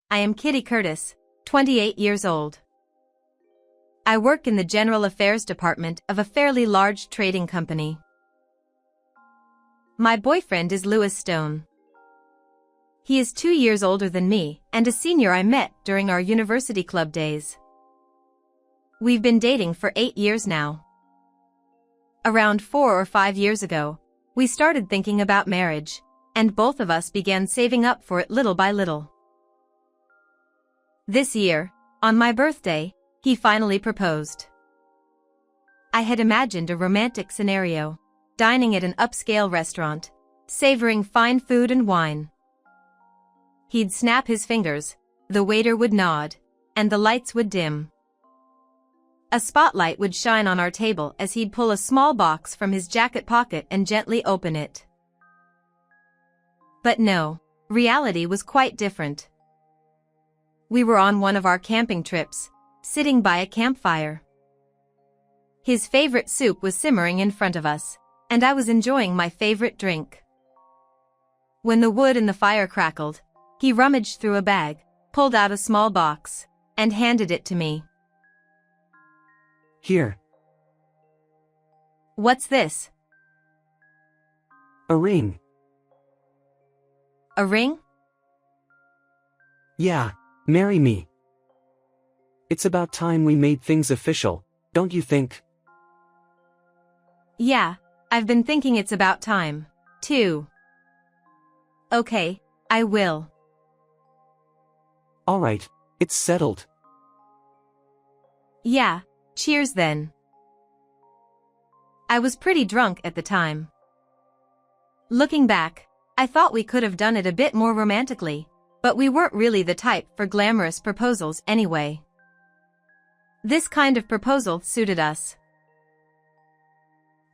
I am Kitty Curtis, 28 years old. I work in the general affairs department of a fairly large trading company. My boyfriend is Lewis Stone. He is 2 years older than me and a senior I met during our university club days. We've been dating for 8 years now. Around 4 or 5 years ago, we started thinking about marriage, and both of us began saving up for it little by little. This year, on my birthday, he finally proposed. I had imagined a romantic scenario, dining at an upscale restaurant, savoring fine food and wine. He'd snap his fingers, the waiter would nod, and the lights would dim. A spotlight would shine on our table as he'd pull a small box from his jacket pocket and gently open it. But no, reality was quite different. We were on one of our camping trips, sitting by a campfire. His favorite soup was simmering in front of us, and I was enjoying my favorite drink. When the wood in the fire crackled, he rummaged through a bag, pulled out a small box, and handed it to me. Here. What's this? A ring. A ring? Yeah, marry me. It's about time we made things official, don't you think? Yeah, I've been thinking it's about time, too. Okay, I will. Alright, it's settled. Yeah, cheers then. I was pretty drunk at the time. Looking back, I thought we could have done it a bit more romantically, but we weren't really the type for glamorous proposals anyway. This kind of proposal suited us.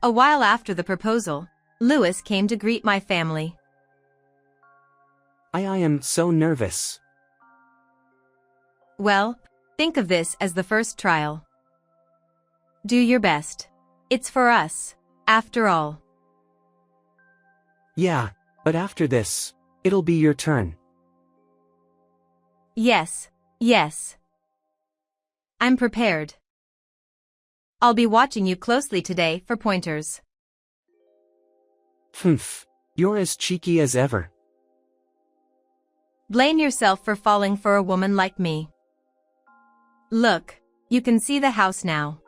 A while after the proposal, Lewis came to greet my family. I am so nervous. Well, think of this as the first trial. Do your best. It's for us, after all. Yeah, but after this, it'll be your turn. Yes, yes. I'm prepared. I'll be watching you closely today for pointers. Humph, you're as cheeky as ever. Blame yourself for falling for a woman like me. Look, you can see the house now.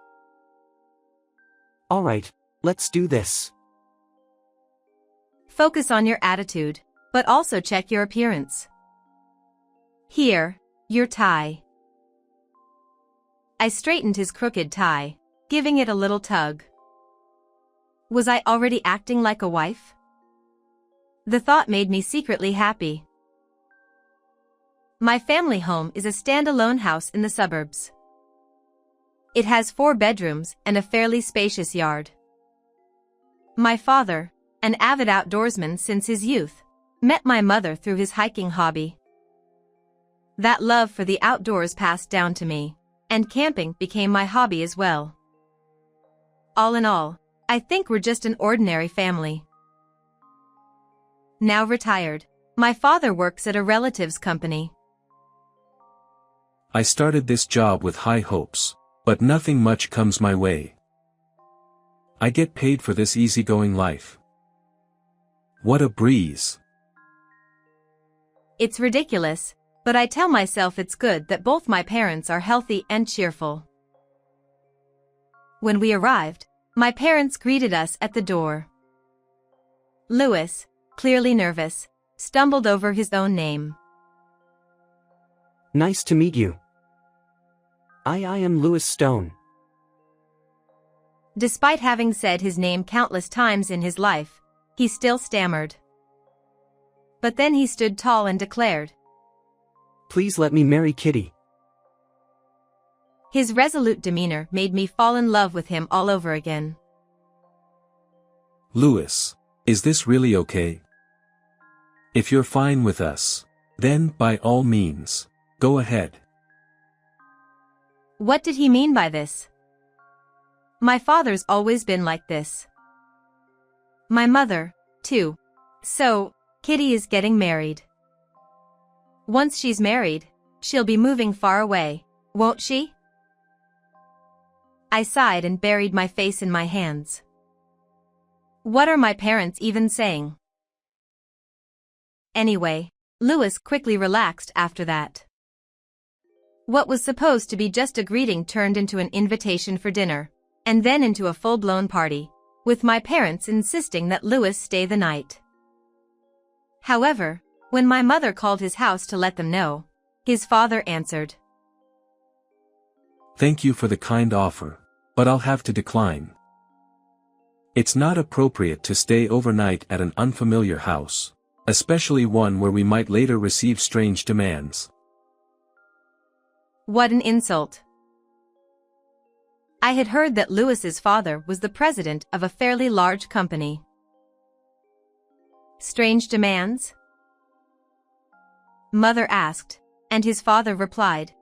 Alright, let's do this. Focus on your attitude, but also check your appearance. Here, your tie. I straightened his crooked tie, giving it a little tug. Was I already acting like a wife? The thought made me secretly happy. My family home is a standalone house in the suburbs. It has 4 bedrooms and a fairly spacious yard. My father, an avid outdoorsman since his youth, met my mother through his hiking hobby. That love for the outdoors passed down to me, and camping became my hobby as well. All in all, I think we're just an ordinary family. Now retired, my father works at a relative's company. I started this job with high hopes, but nothing much comes my way. I get paid for this easygoing life. What a breeze. It's ridiculous, but I tell myself it's good that both my parents are healthy and cheerful. When we arrived, my parents greeted us at the door. Lewis, clearly nervous, stumbled over his own name. Nice to meet you. I am Lewis Stone. Despite having said his name countless times in his life, he still stammered. But then he stood tall and declared, Please let me marry Kitty. His resolute demeanor made me fall in love with him all over again. Lewis, is this really okay? If you're fine with us, then by all means, go ahead. What did he mean by this? My father's always been like this. My mother, too. So, Kitty is getting married. Once she's married, She'll be moving far away, won't she? I sighed and buried my face in my hands. What are my parents even saying? Anyway, Louis quickly relaxed after that. What was supposed to be just a greeting turned into an invitation for dinner, and then into a full-blown party, with my parents insisting that Louis stay the night. However, when my mother called his house to let them know, his father answered, "Thank you for the kind offer, but I'll have to decline. It's not appropriate to stay overnight at an unfamiliar house, especially one where we might later receive strange demands." What an insult. I had heard that Louis's father was the president of a fairly large company. Strange demands? Mother asked, and his father replied,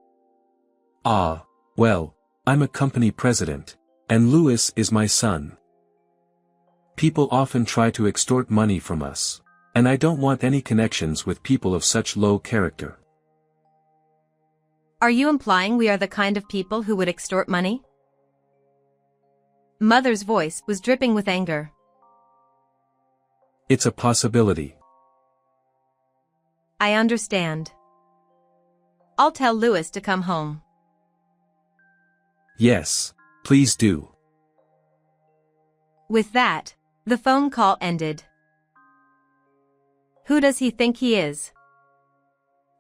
Well, I'm a company president, and Louis is my son. People often try to extort money from us, and I don't want any connections with people of such low character. Are you implying we are the kind of people who would extort money? Mother's voice was dripping with anger. It's a possibility. I understand. I'll tell Louis to come home. Yes, please do. With that, the phone call ended. Who does he think he is?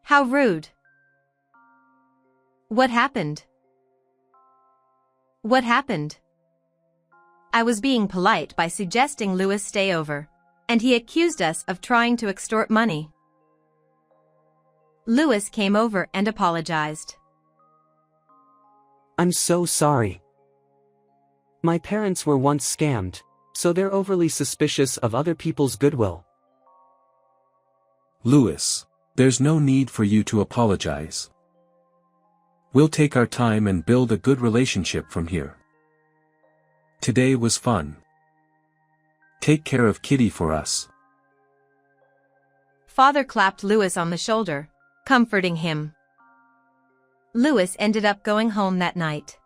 How rude. What happened? What happened? I was being polite by suggesting Louis stay over, and he accused us of trying to extort money. Louis came over and apologized. I'm so sorry. My parents were once scammed, so they're overly suspicious of other people's goodwill. Louis, there's no need for you to apologize. We'll take our time and build a good relationship from here. Today was fun. Take care of Kitty for us. Father clapped Louis on the shoulder, comforting him. Louis ended up going home that night.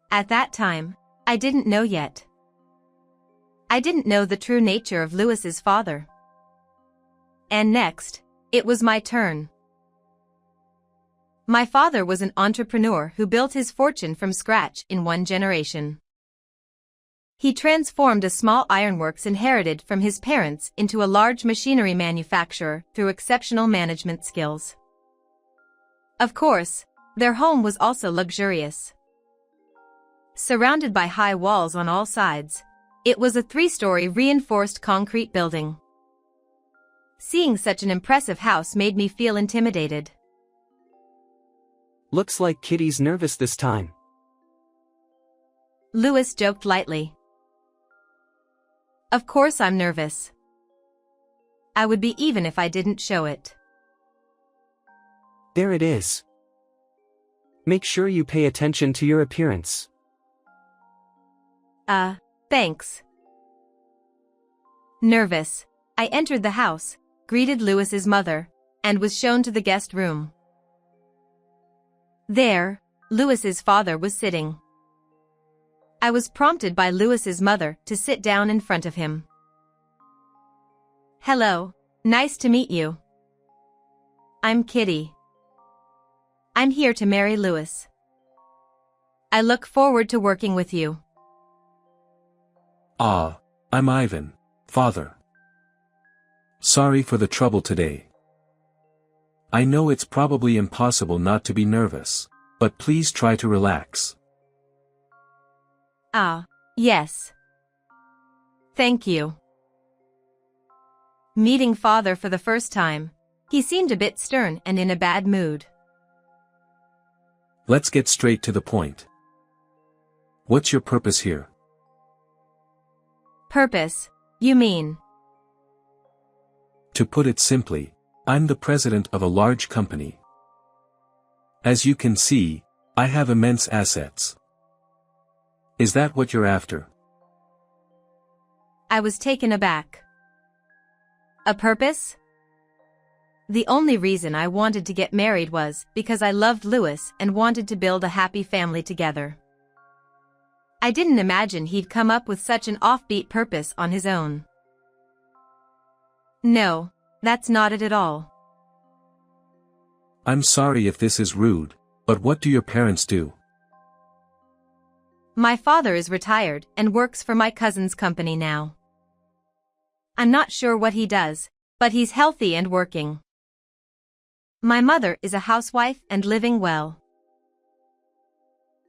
At that time, I didn't know yet. I didn't know the true nature of Louis's father. And next, it was my turn. My father was an entrepreneur who built his fortune from scratch in one generation. He transformed a small ironworks inherited from his parents into a large machinery manufacturer through exceptional management skills. Of course, their home was also luxurious. Surrounded by high walls on all sides, it was a 3-story reinforced concrete building. Seeing such an impressive house made me feel intimidated. Looks like Kitty's nervous this time. Louis joked lightly. Of course I'm nervous. I would be even if I didn't show it. There it is. Make sure you pay attention to your appearance. Thanks. Nervous, I entered the house, greeted Louis's mother, and was shown to the guest room. There, Louis's father was sitting. I was prompted by Louis's mother to sit down in front of him. Hello, nice to meet you. I'm Kitty. I'm here to marry Louis. I look forward to working with you. I'm Ivan, father. Sorry for the trouble today. I know it's probably impossible not to be nervous, but please try to relax. Yes. Thank you. Meeting father for the first time, he seemed a bit stern and in a bad mood. Let's get straight to the point. What's your purpose here? Purpose, you mean? To put it simply, I'm the president of a large company. As you can see, I have immense assets. Is that what you're after? I was taken aback. A purpose? The only reason I wanted to get married was because I loved Louis and wanted to build a happy family together. I didn't imagine he'd come up with such an offbeat purpose on his own. No, that's not it at all. I'm sorry if this is rude, but what do your parents do? My father is retired and works for my cousin's company now. I'm not sure what he does, but he's healthy and working. My mother is a housewife and living well.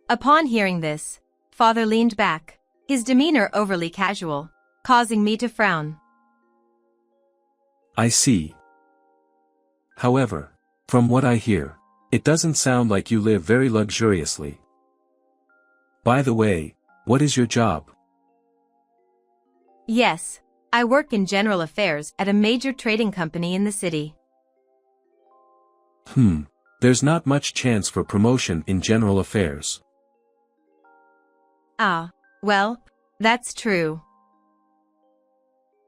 Upon hearing this, father leaned back, his demeanor overly casual, causing me to frown. I see. However, from what I hear, it doesn't sound like you live very luxuriously. By the way, what is your job? Yes, I work in general affairs at a major trading company in the city. There's not much chance for promotion in general affairs. Ah, well, that's true.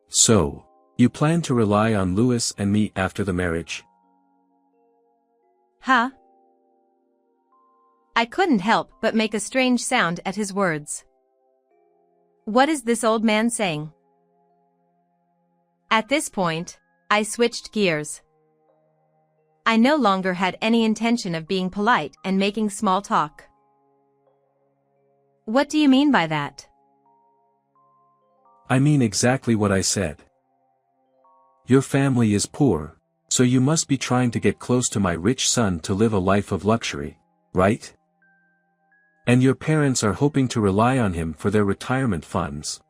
So, you plan to rely on Louis and me after the marriage? Huh? I couldn't help but make a strange sound at his words. What is this old man saying? At this point, I switched gears. I no longer had any intention of being polite and making small talk. What do you mean by that? I mean exactly what I said. Your family is poor, so you must be trying to get close to my rich son to live a life of luxury, right? And your parents are hoping to rely on him for their retirement funds.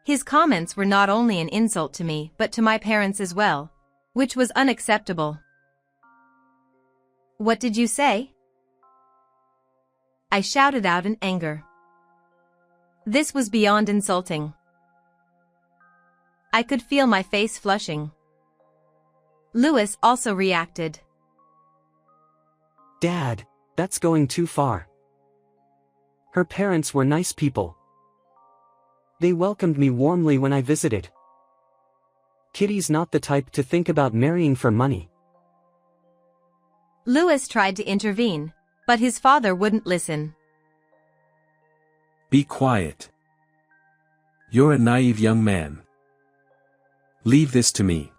His comments were not only an insult to me but to my parents as well, which was unacceptable. What did you say? I shouted out in anger. This was beyond insulting. I could feel my face flushing. Louis also reacted. Dad, that's going too far. Her parents were nice people. They welcomed me warmly when I visited. Kitty's not the type to think about marrying for money. Louis tried to intervene, but his father wouldn't listen. Be quiet. You're a naive young man. Leave this to me.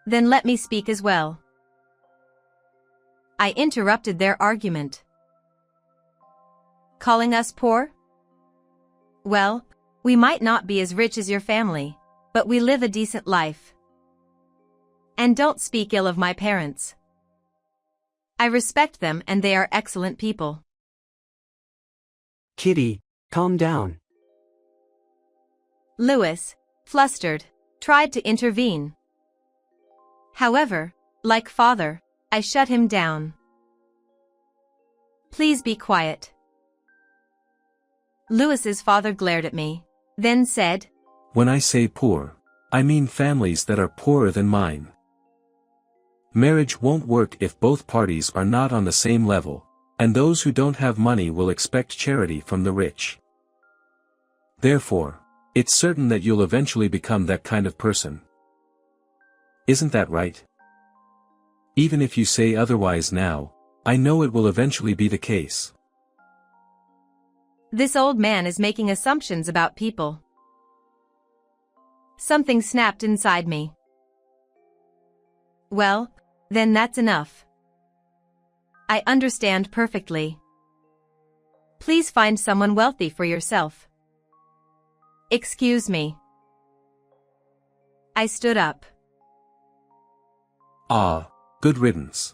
Then let me speak as well. I interrupted their argument. Calling us poor? Well, we might not be as rich as your family, but we live a decent life. And don't speak ill of my parents. I respect them and they are excellent people. Kitty, calm down. Louis, flustered, tried to intervene. However, like father, I shut him down. Please be quiet. Louis's father glared at me, then said, When I say poor, I mean families that are poorer than mine. Marriage won't work if both parties are not on the same level, and those who don't have money will expect charity from the rich. Therefore, it's certain that you'll eventually become that kind of person. Isn't that right? Even if you say otherwise now, I know it will eventually be the case. This old man is making assumptions about people. Something snapped inside me. Well, then that's enough. I understand perfectly. Please find someone wealthy for yourself. Excuse me. I stood up. Ah, good riddance.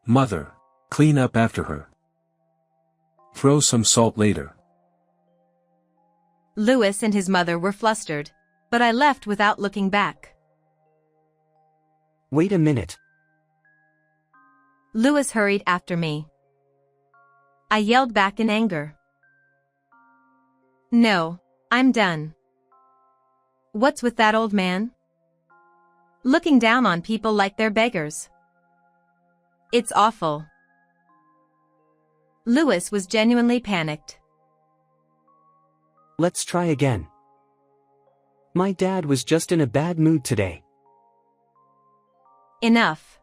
Mother, clean up after her. Throw some salt later. Louis and his mother were flustered, but I left without looking back. Wait a minute. Louis hurried after me. I yelled back in anger. No, I'm done. What's with that old man? Looking down on people like they're beggars. It's awful. Louis was genuinely panicked. Let's try again. My dad was just in a bad mood today. Enough.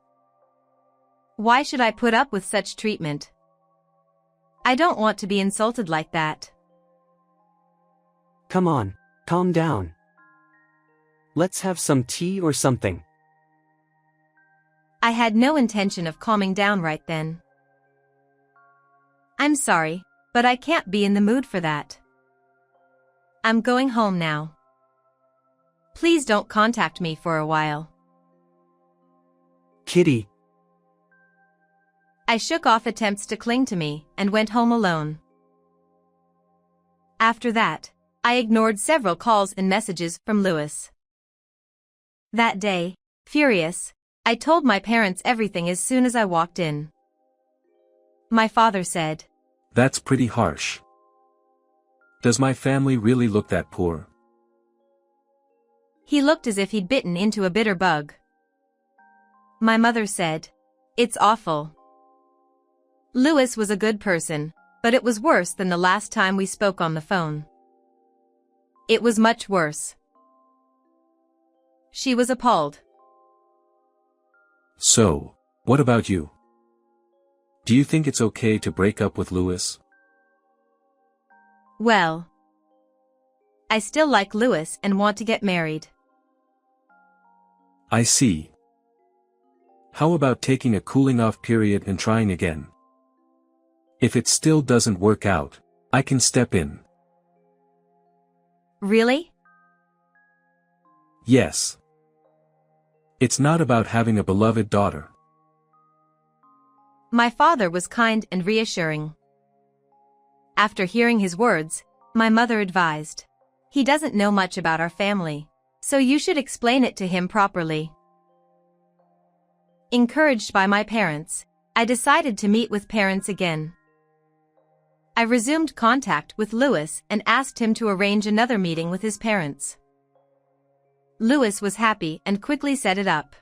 Why should I put up with such treatment? I don't want to be insulted like that. Come on, calm down. Let's have some tea or something. I had no intention of calming down right then. I'm sorry, but I can't be in the mood for that. I'm going home now. Please don't contact me for a while. Kitty. I shook off attempts to cling to me and went home alone. After that, I ignored several calls and messages from Louis. That day, furious, I told my parents everything as soon as I walked in. My father said, "That's pretty harsh. Does my family really look that poor?" He looked as if he'd bitten into a bitter bug. My mother said, "It's awful. Louis was a good person, but it was worse than the last time we spoke on the phone. It was much worse." She was appalled. "So, what about you? Do you think it's okay to break up with Louis?" Well, I still like Louis and want to get married. I see. How about taking a cooling-off period and trying again? If it still doesn't work out, I can step in. Really? Yes. It's not about having a beloved daughter. My father was kind and reassuring. After hearing his words, my mother advised, "He doesn't know much about our family, so you should explain it to him properly." Encouraged by my parents, I decided to meet with parents again. I resumed contact with Louis and asked him to arrange another meeting with his parents. Louis was happy and quickly set it up.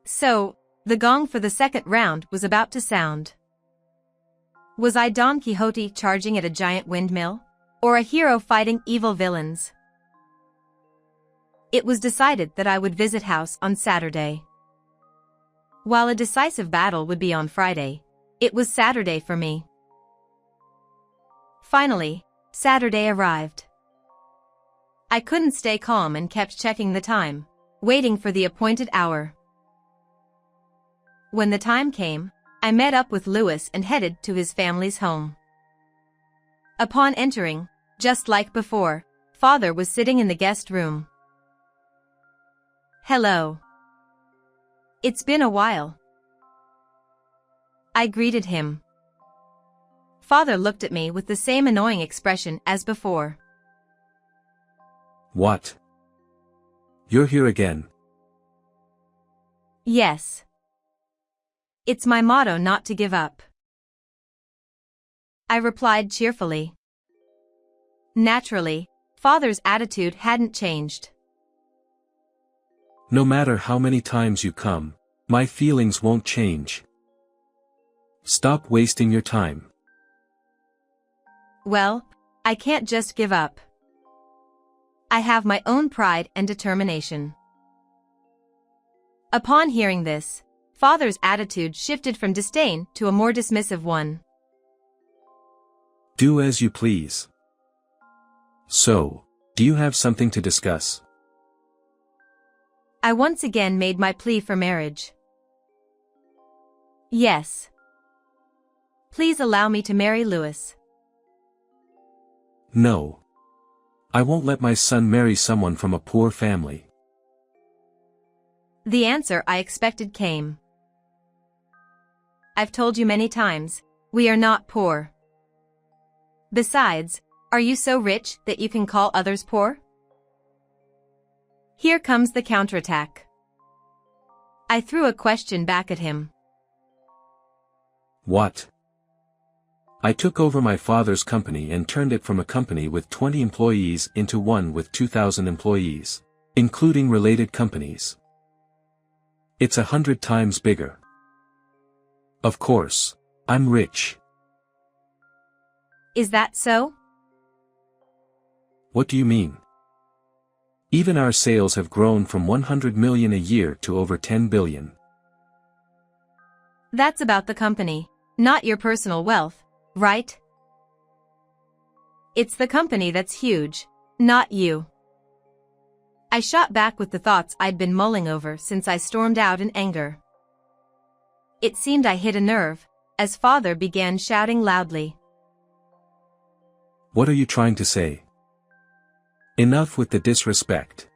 So, the gong for the second round was about to sound. Was I Don Quixote charging at a giant windmill? Or a hero fighting evil villains? It was decided that I would visit house on Saturday. While a decisive battle would be on Friday, it was Saturday for me. Finally, Saturday arrived. I couldn't stay calm and kept checking the time, waiting for the appointed hour. When the time came, I met up with Louis and headed to his family's home. Upon entering, just like before, Father was sitting in the guest room. "Hello. It's been a while." I greeted him. Father looked at me with the same annoying expression as before. "What? You're here again?" "Yes. It's my motto not to give up," I replied cheerfully. Naturally, Father's attitude hadn't changed. "No matter how many times you come, my feelings won't change. Stop wasting your time." Well, I can't just give up. I have my own pride and determination. Upon hearing this, Father's attitude shifted from disdain to a more dismissive one. "Do as you please. So, do you have something to discuss?" I once again made my plea for marriage. "Yes. Please allow me to marry Louis." "No. I won't let my son marry someone from a poor family." The answer I expected came. "I've told you many times, we are not poor. Besides, are you so rich that you can call others poor?" Here comes the counterattack. I threw a question back at him. "What? I took over my father's company and turned it from a company with 20 employees into one with 2,000 employees, including related companies. It's 100 times bigger. Of course, I'm rich." Is that so? "What do you mean?" Even our sales have grown from 100 million a year to over 10 billion. That's about the company, not your personal wealth, right? It's the company that's huge, not you. I shot back with the thoughts I'd been mulling over since I stormed out in anger. It seemed I hit a nerve, as father began shouting loudly. What are you trying to say? Enough with the disrespect.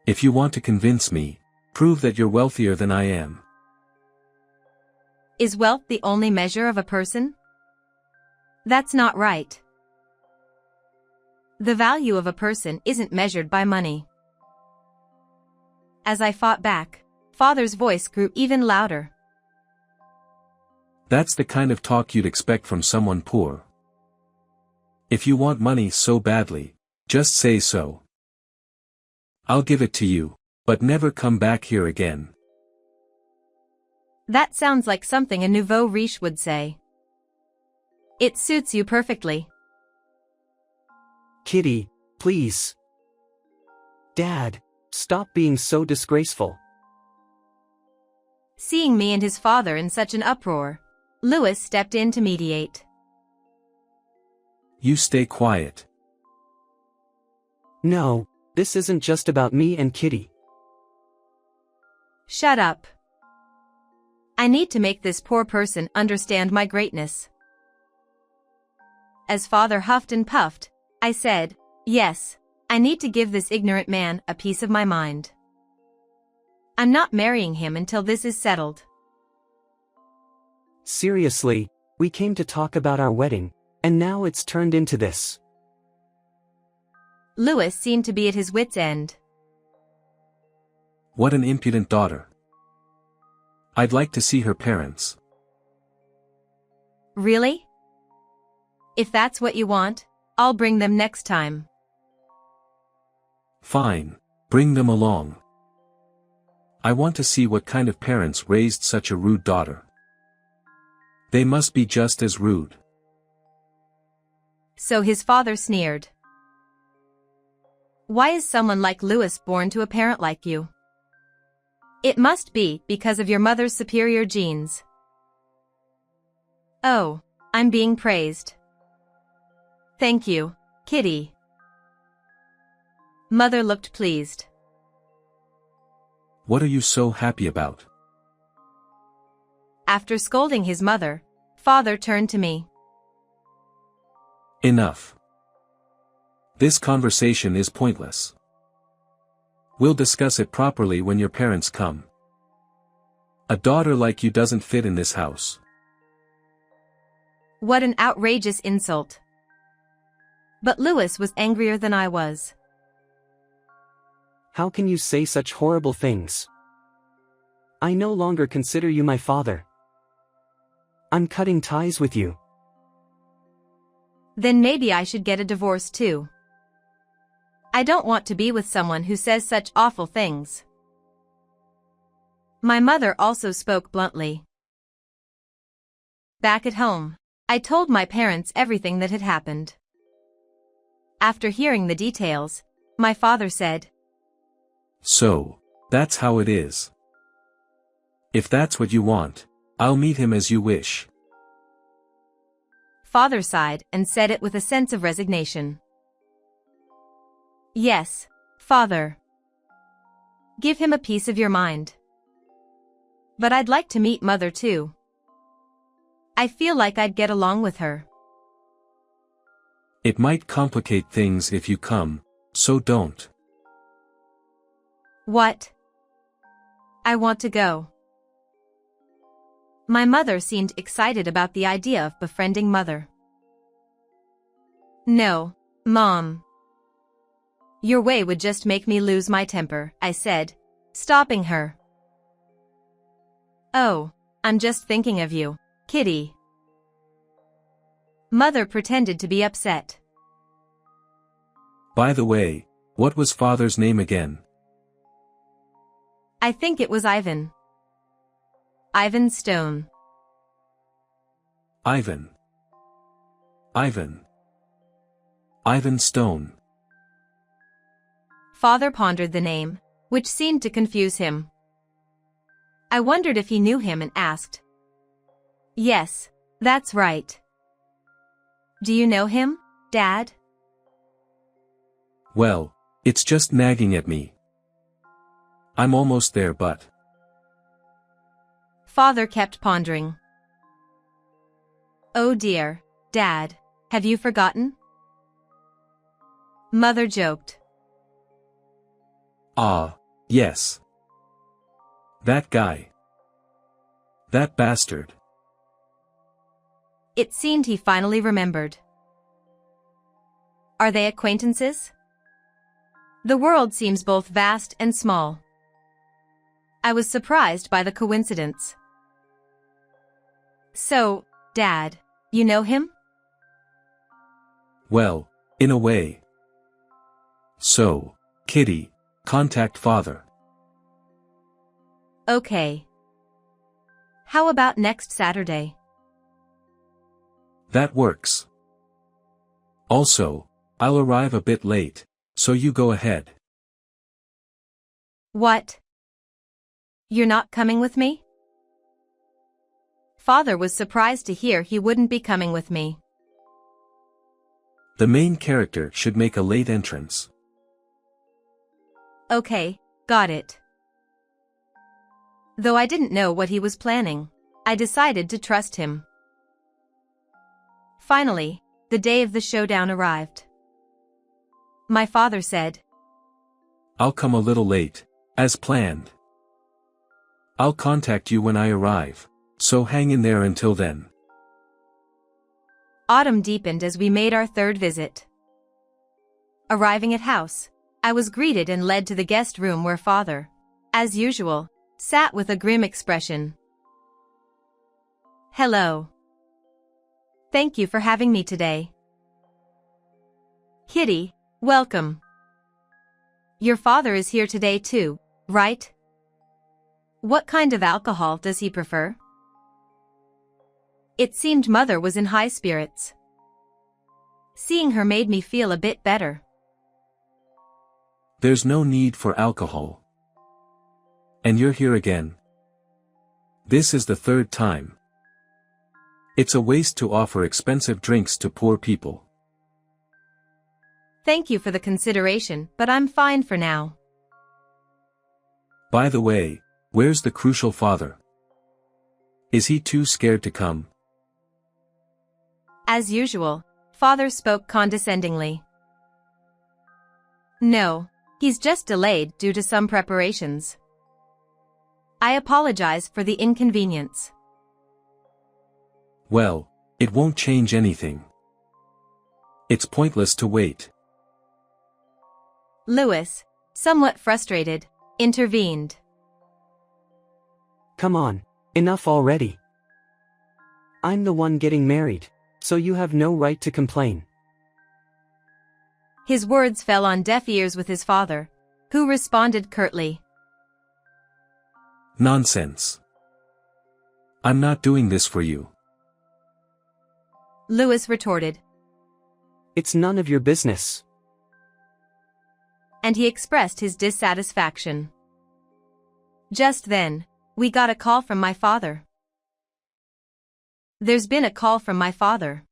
If you want to convince me, prove that you're wealthier than I am. Is wealth the only measure of a person? That's not right. The value of a person isn't measured by money. As I fought back, father's voice grew even louder. That's the kind of talk you'd expect from someone poor. If you want money so badly, just say so. I'll give it to you, but never come back here again. That sounds like something a nouveau riche would say. It suits you perfectly. Kitty, please. Dad, stop being so disgraceful. Seeing me and his father in such an uproar, Louis stepped in to mediate. You stay quiet. No, this isn't just about me and Kitty. Shut up. I need to make this poor person understand my greatness. As father huffed and puffed, I said, yes, I need to give this ignorant man a piece of my mind. I'm not marrying him until this is settled. Seriously, we came to talk about our wedding, and now it's turned into this. Louis seemed to be at his wit's end. What an impudent daughter. I'd like to see her parents. Really? If that's what you want, I'll bring them next time. Fine, bring them along. I want to see what kind of parents raised such a rude daughter. They must be just as rude. So his father sneered. Why is someone like Louis born to a parent like you? It must be because of your mother's superior genes. Oh, I'm being praised. Thank you, Kitty. Mother looked pleased. What are you so happy about? After scolding his mother, father turned to me. Enough. This conversation is pointless. We'll discuss it properly when your parents come. A daughter like you doesn't fit in this house. What an outrageous insult. But Louis was angrier than I was. How can you say such horrible things? I no longer consider you my father. I'm cutting ties with you. Then maybe I should get a divorce too. I don't want to be with someone who says such awful things. My mother also spoke bluntly. Back at home, I told my parents everything that had happened. After hearing the details, my father said, So, that's how it is. If that's what you want, I'll meet him as you wish. Father sighed and said it with a sense of resignation. Yes, father. Give him a piece of your mind. But I'd like to meet mother too. I feel like I'd get along with her. It might complicate things if you come, so don't. What? I want to go. My mother seemed excited about the idea of befriending mother. No, Mom. Your way would just make me lose my temper, I said, stopping her. Oh, I'm just thinking of you, Kitty. Mother pretended to be upset. By the way, what was father's name again? I think it was Ivan. Ivan Stone. Ivan. Ivan. Ivan Stone. Father pondered the name, which seemed to confuse him. I wondered if he knew him and asked. Yes, that's right. Do you know him, Dad? Well, it's just nagging at me. I'm almost there but… Father kept pondering. Oh dear, Dad, have you forgotten? Mother joked. Ah, yes. That guy. That bastard. It seemed he finally remembered. Are they acquaintances? The world seems both vast and small. I was surprised by the coincidence. So, Dad, you know him? Well, in a way. So, Kitty, contact Father. Okay. How about next Saturday? That works. Also, I'll arrive a bit late, so you go ahead. What? You're not coming with me? Father was surprised to hear he wouldn't be coming with me. The main character should make a late entrance. Okay, got it. Though I didn't know what he was planning, I decided to trust him. Finally, the day of the showdown arrived. My father said, I'll come a little late, as planned. I'll contact you when I arrive, so hang in there until then. Autumn deepened as we made our third visit. Arriving at house, I was greeted and led to the guest room where Father, as usual, sat with a grim expression. Hello. Thank you for having me today. Kitty, welcome. Your father is here today too, right? What kind of alcohol does he prefer? It seemed Mother was in high spirits. Seeing her made me feel a bit better. There's no need for alcohol. And you're here again. This is the third time. It's a waste to offer expensive drinks to poor people. Thank you for the consideration, but I'm fine for now. By the way, where's the crucial father? Is he too scared to come? As usual, Father spoke condescendingly. No, he's just delayed due to some preparations. I apologize for the inconvenience. Well, it won't change anything. It's pointless to wait. Louis, somewhat frustrated, intervened. Come on, enough already. I'm the one getting married, so you have no right to complain. His words fell on deaf ears with his father, who responded curtly. Nonsense. I'm not doing this for you. Louis retorted. It's none of your business. And he expressed his dissatisfaction. Just then, we got a call from my father. There's been a call from my father.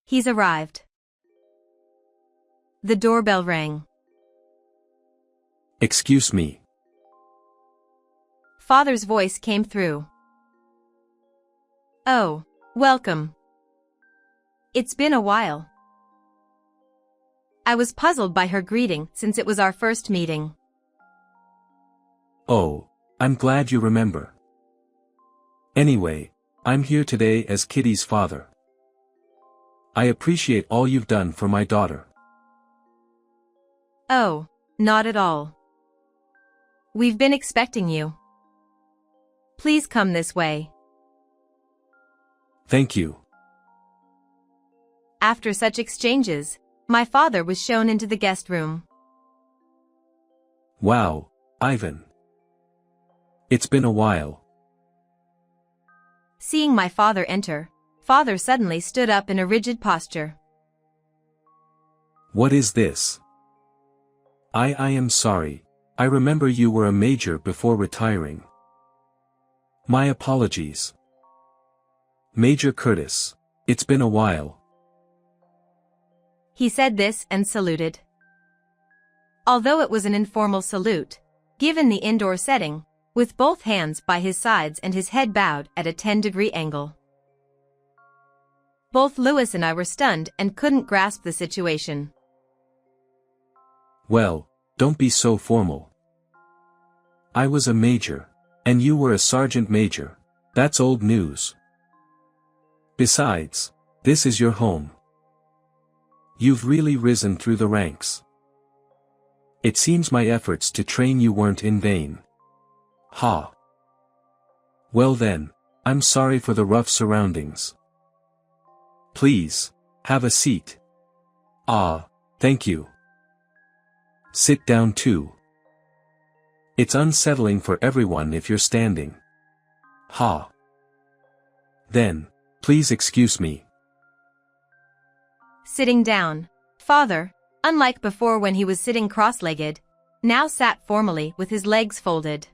He's arrived. The doorbell rang. Excuse me. Father's voice came through. Oh, welcome. It's been a while. I was puzzled by her greeting since it was our first meeting. Oh, I'm glad you remember. Anyway, I'm here today as Kitty's father. I appreciate all you've done for my daughter. Oh, not at all. We've been expecting you. Please come this way. Thank you. After such exchanges, my father was shown into the guest room. Wow, Ivan. It's been a while. Seeing my father enter, Father suddenly stood up in a rigid posture. What is this? I am sorry. I remember you were a major before retiring. My apologies. Major Curtis, it's been a while. He said this and saluted. Although it was an informal salute, given the indoor setting, with both hands by his sides and his head bowed at a 10-degree angle. Both Lewis and I were stunned and couldn't grasp the situation. Well, don't be so formal. I was a major, and you were a sergeant major. That's old news. Besides, this is your home. You've really risen through the ranks. It seems my efforts to train you weren't in vain. Ha. Well then, I'm sorry for the rough surroundings. Please, have a seat. Ah, thank you. Sit down too. It's unsettling for everyone if you're standing. Ha. Then, please excuse me. Sitting down, Father, unlike before when he was sitting cross-legged, now sat formally with his legs folded.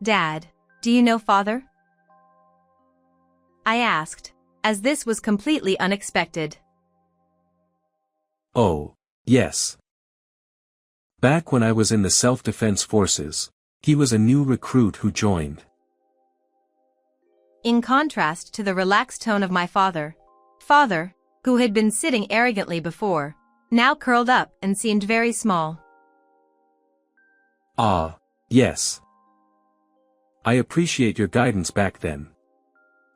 Dad, do you know Father? I asked, as this was completely unexpected. Oh, yes. Back when I was in the self-defense forces, he was a new recruit who joined. In contrast to the relaxed tone of my father, who had been sitting arrogantly before, now curled up and seemed very small. Ah, yes. I appreciate your guidance back then.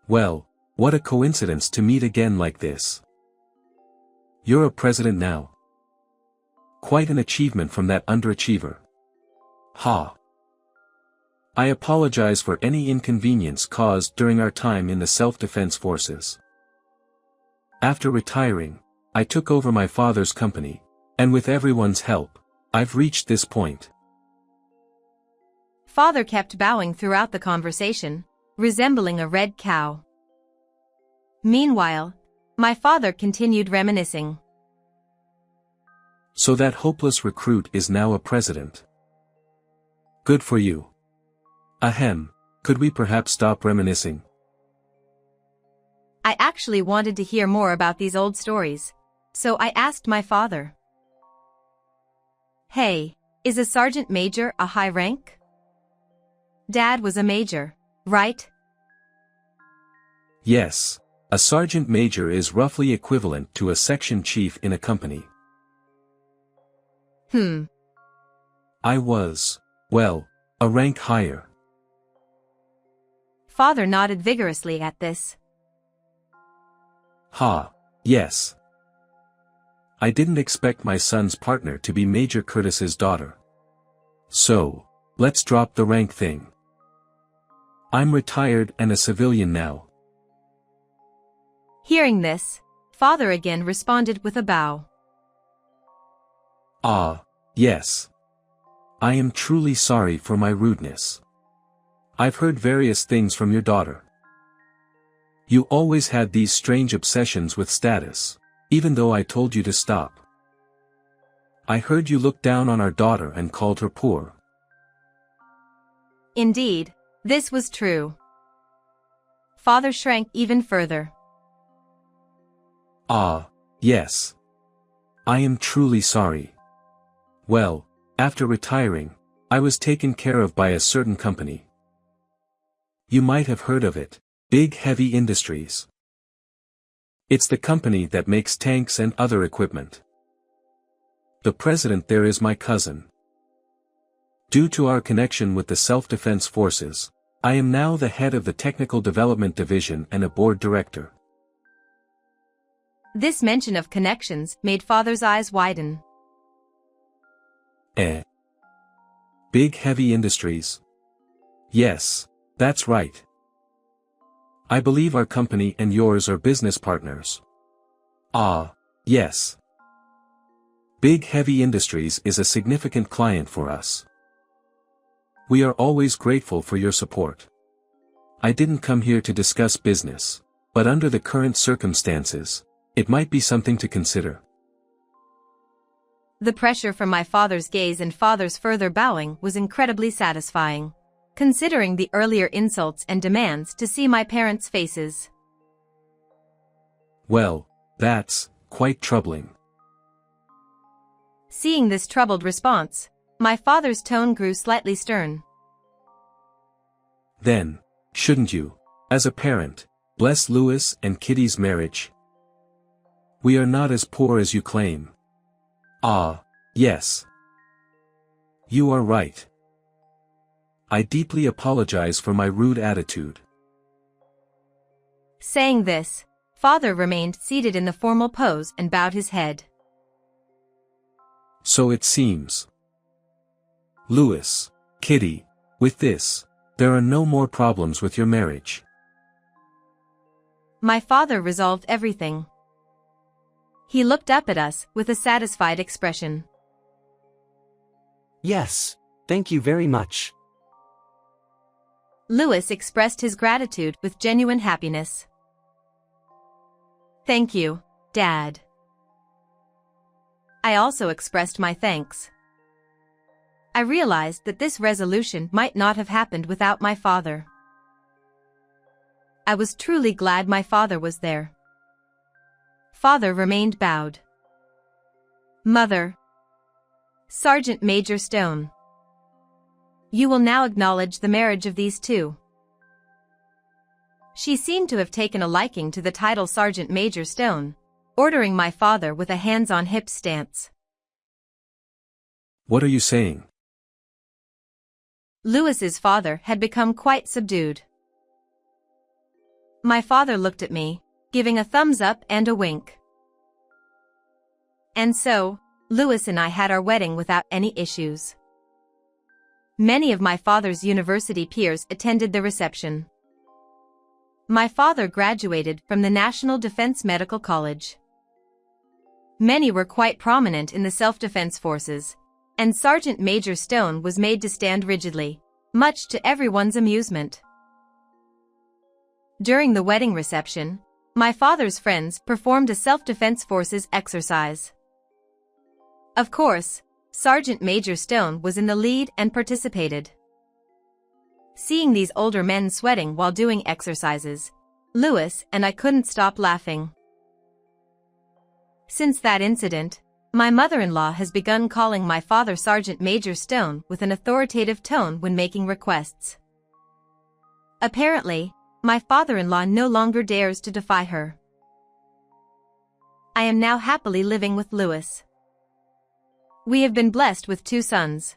Well, what a coincidence to meet again like this. You're a president now. Quite an achievement from that underachiever. Ha. I apologize for any inconvenience caused during our time in the self-defense forces. After retiring, I took over my father's company, and with everyone's help, I've reached this point. Father kept bowing throughout the conversation, resembling a red cow. Meanwhile, my father continued reminiscing. So that hopeless recruit is now a president. Good for you. Ahem, could we perhaps stop reminiscing? I actually wanted to hear more about these old stories, so I asked my father. Hey, is a sergeant major a high rank? Dad was a major, right? Yes, a sergeant major is roughly equivalent to a section chief in a company. I was, well, a rank higher. Father nodded vigorously at this. Ha, yes. I didn't expect my son's partner to be Major Curtis's daughter. So, let's drop the rank thing. I'm retired and a civilian now. Hearing this, Father again responded with a bow. Ah, yes. I am truly sorry for my rudeness. I've heard various things from your daughter. You always had these strange obsessions with status, even though I told you to stop. I heard you looked down on our daughter and called her poor. Indeed, this was true. Father shrank even further. Ah, yes. I am truly sorry. Well, after retiring, I was taken care of by a certain company. You might have heard of it, Big Heavy Industries. It's the company that makes tanks and other equipment. The president there is my cousin. Due to our connection with the self-defense forces, I am now the head of the Technical Development Division and a board director. This mention of connections made Father's eyes widen. Big Heavy Industries. Yes, that's right. I believe our company and yours are business partners. Ah, yes. Big Heavy Industries is a significant client for us. We are always grateful for your support. I didn't come here to discuss business, but under the current circumstances, it might be something to consider. The pressure from my father's gaze and father's further bowing was incredibly satisfying, considering the earlier insults and demands to see my parents' faces. Well, that's quite troubling. Seeing this troubled response, my father's tone grew slightly stern. Then, shouldn't you, as a parent, bless Louis and Kitty's marriage? We are not as poor as you claim. Ah, yes. You are right. I deeply apologize for my rude attitude. Saying this, father remained seated in the formal pose and bowed his head. So it seems. Louis, Kitty, with this, there are no more problems with your marriage. My father resolved everything. He looked up at us with a satisfied expression. Yes, thank you very much. Louis expressed his gratitude with genuine happiness. Thank you, Dad. I also expressed my thanks. I realized that this resolution might not have happened without my father. I was truly glad my father was there. Father remained bowed. Mother. Sergeant Major Stone. You will now acknowledge the marriage of these two. She seemed to have taken a liking to the title Sergeant Major Stone, ordering my father with a hands-on-hips stance. What are you saying? Louis's father had become quite subdued. My father looked at me, giving a thumbs up and a wink. And so, Louis and I had our wedding without any issues. Many of my father's university peers attended the reception. My father graduated from the National Defense Medical College. Many were quite prominent in the self-defense forces, and Sergeant Major Stone was made to stand rigidly, much to everyone's amusement. During the wedding reception, my father's friends performed a self-defense forces exercise. Of course, Sergeant Major Stone was in the lead and participated. Seeing these older men sweating while doing exercises, Louis and I couldn't stop laughing. Since that incident, my mother-in-law has begun calling my father Sergeant Major Stone with an authoritative tone when making requests. Apparently, my father-in-law no longer dares to defy her. I am now happily living with Louis. We have been blessed with 2 sons.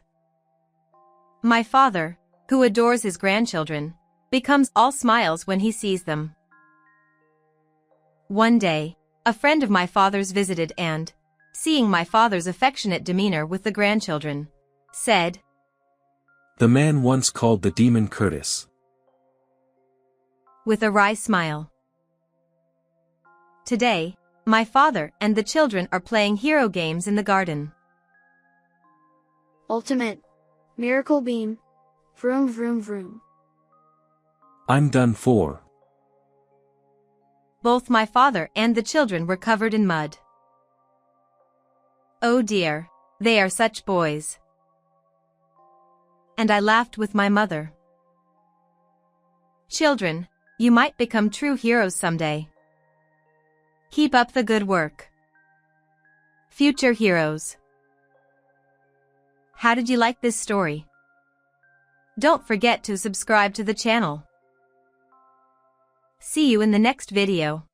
My father, who adores his grandchildren, becomes all smiles when he sees them. One day, a friend of my father's visited and, seeing my father's affectionate demeanor with the grandchildren, said, The man once called the demon Curtis. With a wry smile. Today, my father and the children are playing hero games in the garden. Ultimate. Miracle beam. Vroom vroom vroom. I'm done for. Both my father and the children were covered in mud. Oh dear, they are such boys. And I laughed with my mother. Children, you might become true heroes someday. Keep up the good work. Future heroes. How did you like this story? Don't forget to subscribe to the channel. See you in the next video.